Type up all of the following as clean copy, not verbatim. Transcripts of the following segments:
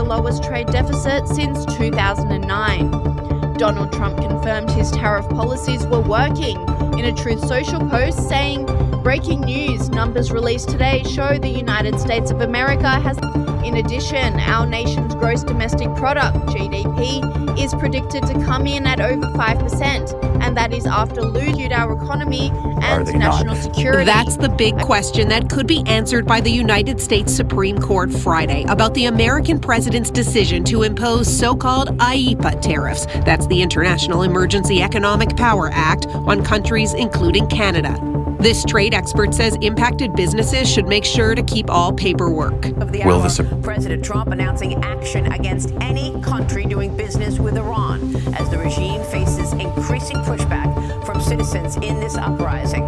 lowest trade deficit since 2009. Donald Trump confirmed his tariff policies were working in a Truth Social post, saying, "Breaking news, numbers released today show the United States of America has..." In addition, our nation's gross domestic product, GDP, is predicted to come in at over 5%, and that is after losing our economy and national security. That's the big question that could be answered by the United States Supreme Court Friday about the American president's decision to impose so-called IEEPA tariffs. That's the International Emergency Economic Power Act on countries including Canada. This trade expert says impacted businesses should make sure to keep all paperwork. President Trump announcing action against any country doing business with Iran as the regime faces increasing pushback from citizens in this uprising.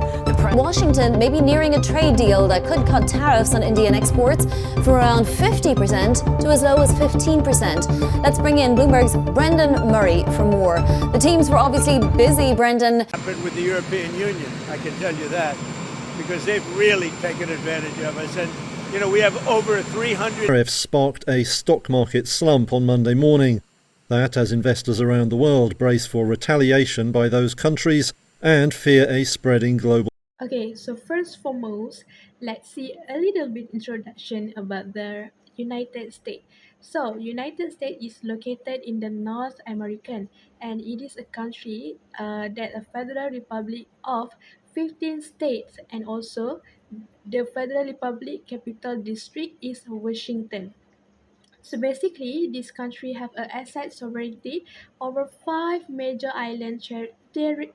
Washington may be nearing a trade deal that could cut tariffs on Indian exports from around 50% to as low as 15%. Let's bring in Bloomberg's Brendan Murray for more. The teams were obviously busy, Brendan. Happened with the European Union, I can tell you that, because they've really taken advantage of us. And we have over 300 tariffs sparked a stock market slump on Monday morning. That as investors around the world brace for retaliation by those countries and fear a spreading global. Okay, so first foremost, let's see a little bit introduction about the United States. So, United States is located in the North American, and it is a country that a federal republic of 15 states, and also the Federal Republic Capital District is Washington. So basically, this country have a asset sovereignty over 5 major island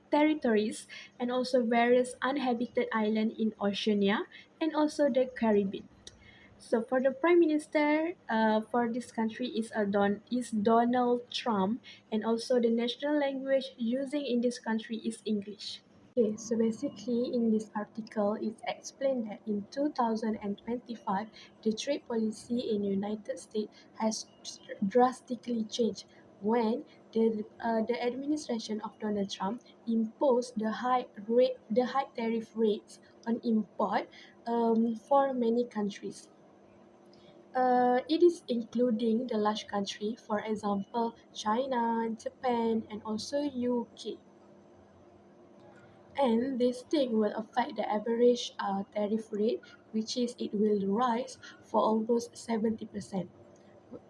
territories and also various uninhabited islands in Oceania and also the Caribbean. So for the prime minister for this country is Donald Trump, and also the national language using in this country is English. Okay, so basically in this article it's explained that in 2025 the trade policy in United States has drastically changed when the administration of Donald Trump imposed the high tariff rates on import for many countries. It is including the large country, for example China, Japan, and also UK. And this thing will affect the average tariff rate, which is it will rise for almost 70%.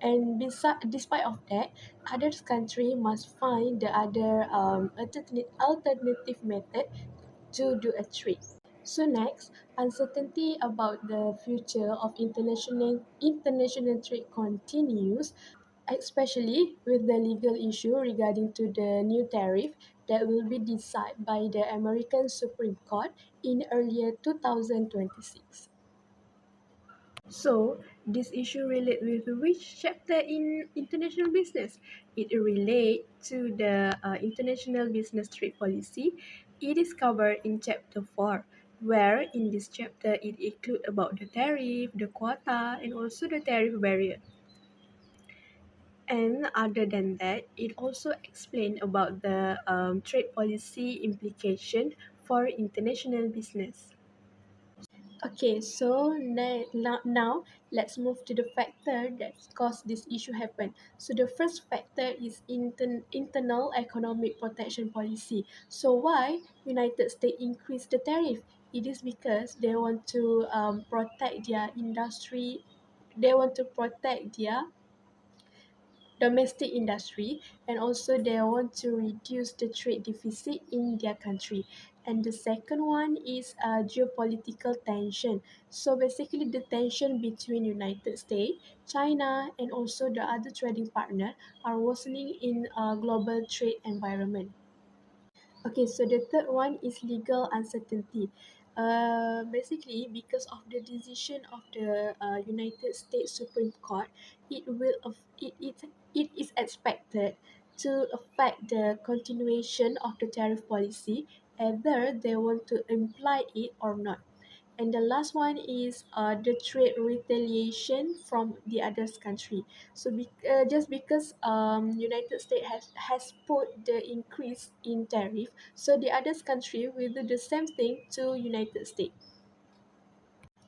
And despite of that, other country must find the other alternative method to do a trade. So next, uncertainty about the future of international trade continues, especially with the legal issue regarding to the new tariff that will be decided by the American Supreme Court in earlier 2026. So, this issue relate with which chapter in international business? It relate to the international business trade policy. It is covered in chapter 4, where in this chapter it include about the tariff, the quota, and also the tariff barrier. And other than that, it also explained about the trade policy implication for international business. Okay, so now let's move to the factor that caused this issue happen. So the first factor is internal economic protection policy. So why United States increased the tariff? It is because they want to protect their industry. They want to protect their domestic industry, and also they want to reduce the trade deficit in their country. And the second one is geopolitical tension. So basically the tension between United States, China, and also the other trading partner are worsening in a global trade environment. Okay, so the third one is legal uncertainty. Basically, because of the decision of the United States Supreme Court, it is expected to affect the continuation of the tariff policy, whether they want to imply it or not. And the last one is the trade retaliation from the other country. So just because United States has put the increase in tariff, so the other country will do the same thing to United States.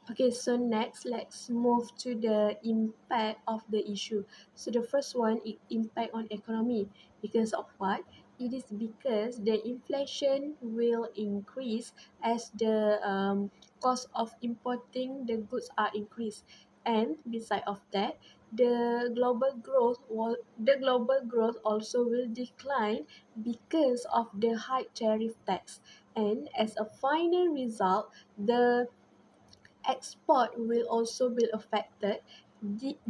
Okay, so next let's move to the impact of the issue. So the first one is impact on economy. Because of what? It is because the inflation will increase as the cost of importing the goods are increased. And beside of that, the global growth also will decline because of the high tariff tax. And as a final result, the export will also be affected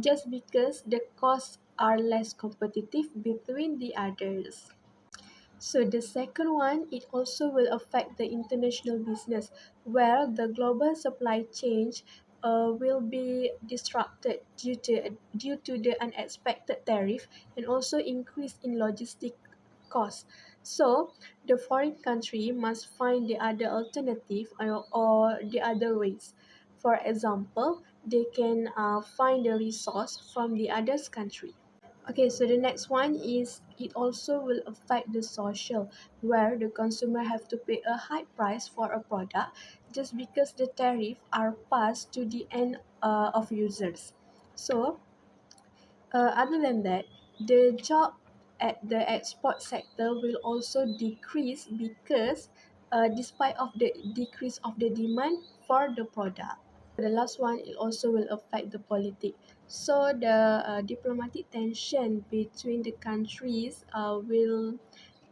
just because the costs are less competitive between the others. So the second one, it also will affect the international business where the global supply chain will be disrupted due to the unexpected tariff and also increase in logistic costs. So the foreign country must find the other alternative or the other ways. For example, they can find the resource from the other country. Okay, so the next one is it also will affect the social, where the consumer have to pay a high price for a product just because the tariff are passed to the end of users. So, other than that, the job at the export sector will also decrease because despite of the decrease of the demand for the product. The last one, it also will affect the politics. So the diplomatic tension between the countries will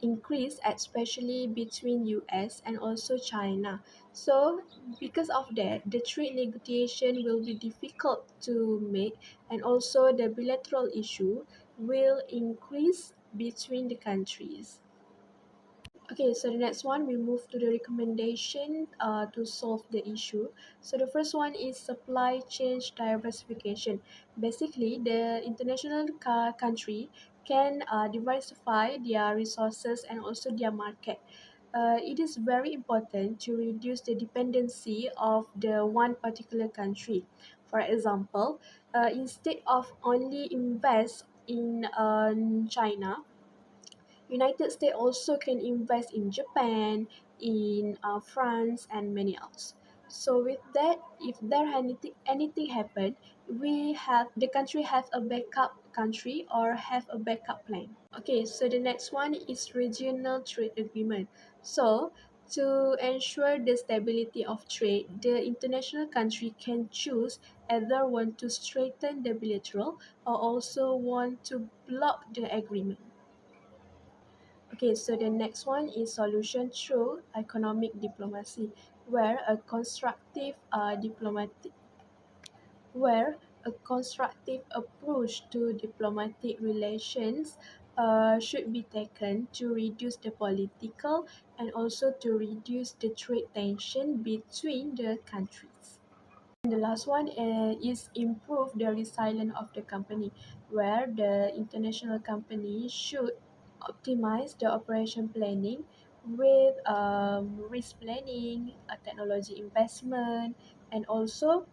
increase, especially between US and also China. So because of that, the trade negotiation will be difficult to make, and also the bilateral issue will increase between the countries. Okay, so the next one, we move to the recommendation to solve the issue. So the first one is supply chain diversification. Basically, the international country can diversify their resources and also their market. It is very important to reduce the dependency of the one particular country. For example, instead of only invest in China, United States also can invest in Japan, in France, and many others. So with that, if there anything happen, we have the country have a backup country or have a backup plan. Okay, so the next one is regional trade agreement. So to ensure the stability of trade, the international country can choose either want to strengthen the bilateral or also want to block the agreement. Okay, so the next one is solution through economic diplomacy, where a constructive approach to diplomatic relations should be taken to reduce the political and also to reduce the trade tension between the countries. And the last one is improve the resilience of the company, where the international company should optimize the operation planning with risk planning, technology investment, and also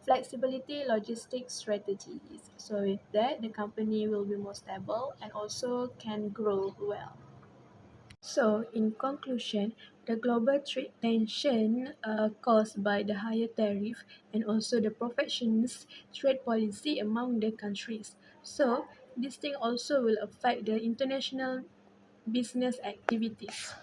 flexibility logistics strategies. So with that, the company will be more stable and also can grow well. So, in conclusion, the global trade tension caused by the higher tariff and also the protectionist trade policy among the countries. So, this thing also will affect the international business activities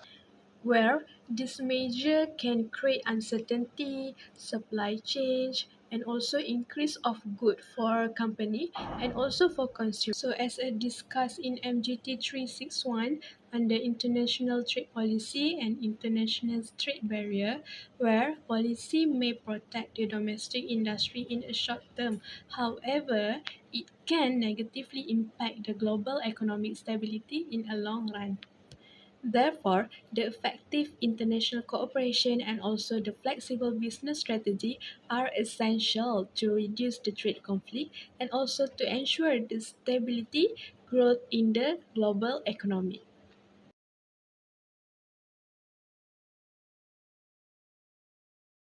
where this measure can create uncertainty, supply chain, and also increase of good for company and also for consumer. So as I discussed in MGT 361 under international trade policy and international trade barrier, where policy may protect the domestic industry in a short term. However, it can negatively impact the global economic stability in a long run. Therefore, the effective international cooperation and also the flexible business strategy are essential to reduce the trade conflict and also to ensure the stability growth in the global economy.